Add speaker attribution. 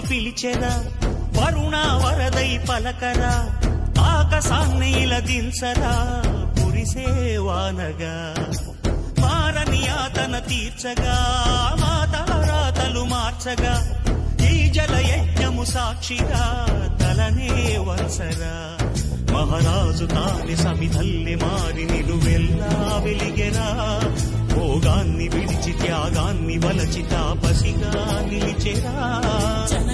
Speaker 1: పిలిచెరా వరుణ వరదై పలకరా ఆకాశాన్ని ఇలదించరా కురిసేవానగా మారని ఆతన తీర్చగా మాతల రాతలు మార్చగా ఈ జల యజ్ఞము సాక్షిగా తలనే వంచరా మహారాజు తాని సమిధల్లి మారి నిలువెల్లా వెలిగెరా భోగాన్ని విడిచి త్యాగాన్ని వలచి తాపసిగా నిలిచెరా